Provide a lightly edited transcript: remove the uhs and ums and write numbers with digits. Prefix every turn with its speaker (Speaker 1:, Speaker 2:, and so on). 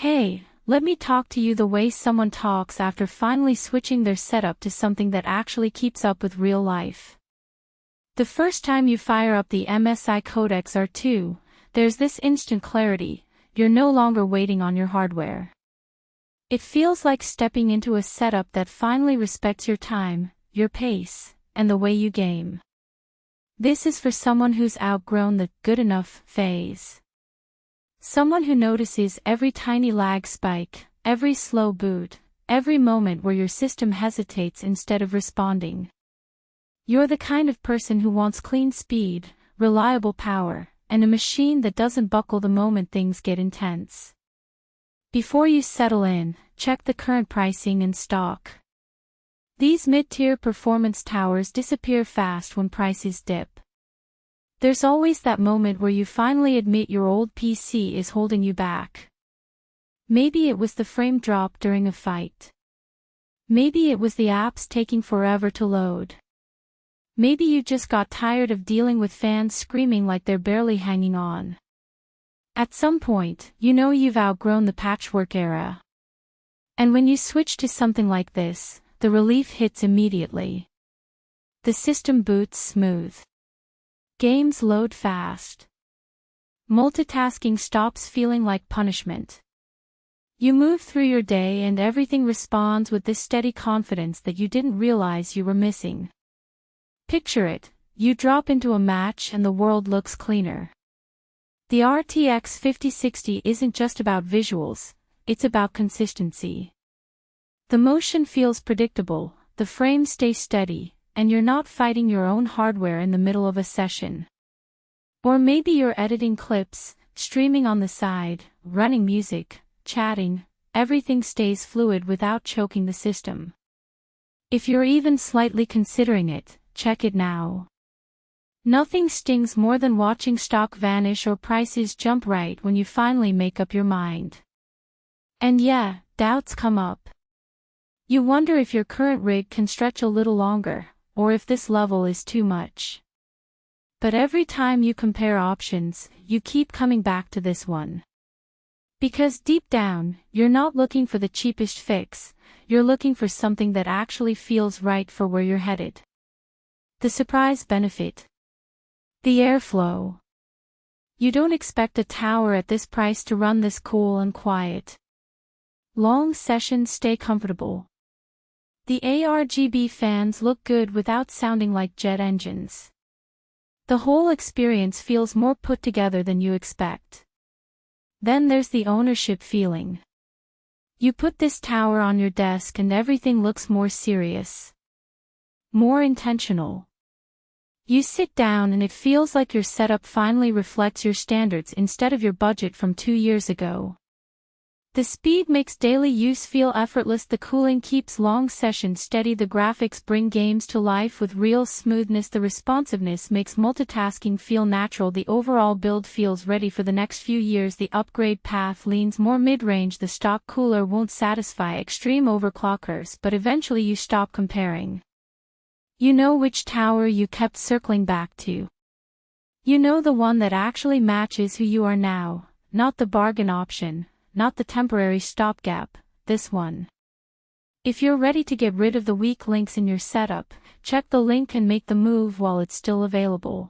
Speaker 1: Hey, let me talk to you the way someone talks after finally switching their setup to something that actually keeps up with real life. The first time you fire up the MSI Codex R2, there's this instant clarity. You're no longer waiting on your hardware. It feels like stepping into a setup that finally respects your time, your pace, and the way you game. This is for someone who's outgrown the good enough phase. Someone who notices every tiny lag spike, every slow boot, every moment where your system hesitates instead of responding. You're the kind of person who wants clean speed, reliable power, and a machine that doesn't buckle the moment things get intense. Before you settle in, check the current pricing and stock. These mid-tier performance towers disappear fast when prices dip. There's always that moment where you finally admit your old PC is holding you back. Maybe it was the frame drop during a fight. Maybe it was the apps taking forever to load. Maybe you just got tired of dealing with fans screaming like they're barely hanging on. At some point, you know you've outgrown the patchwork era. And when you switch to something like this, the relief hits immediately. The system boots smooth. Games load fast. Multitasking stops feeling like punishment. You move through your day and everything responds with this steady confidence that you didn't realize you were missing. Picture it, you drop into a match and the world looks cleaner. The RTX 5060 isn't just about visuals, it's about consistency. The motion feels predictable, the frames stay steady, and you're not fighting your own hardware in the middle of a session. Or maybe you're editing clips, streaming on the side, running music, chatting, everything stays fluid without choking the system. If you're even slightly considering it, check it now. Nothing stings more than watching stock vanish or prices jump right when you finally make up your mind. And yeah, doubts come up. You wonder if your current rig can stretch a little longer, or if this level is too much. But every time you compare options, you keep coming back to this one. Because deep down, you're not looking for the cheapest fix, you're looking for something that actually feels right for where you're headed. The surprise benefit. The airflow. You don't expect a tower at this price to run this cool and quiet. Long sessions stay comfortable. The ARGB fans look good without sounding like jet engines. The whole experience feels more put together than you expect. Then there's the ownership feeling. You put this tower on your desk and everything looks more serious. More intentional. You sit down and it feels like your setup finally reflects your standards instead of your budget from 2 years ago. The speed makes daily use feel effortless, the cooling keeps long sessions steady, the graphics bring games to life with real smoothness, the responsiveness makes multitasking feel natural, the overall build feels ready for the next few years, the upgrade path leans more mid-range, the stock cooler won't satisfy extreme overclockers, but eventually you stop comparing. You know which tower you kept circling back to. You know the one that actually matches who you are now, not the bargain option. Not the temporary stopgap, this one. If you're ready to get rid of the weak links in your setup, check the link and make the move while it's still available.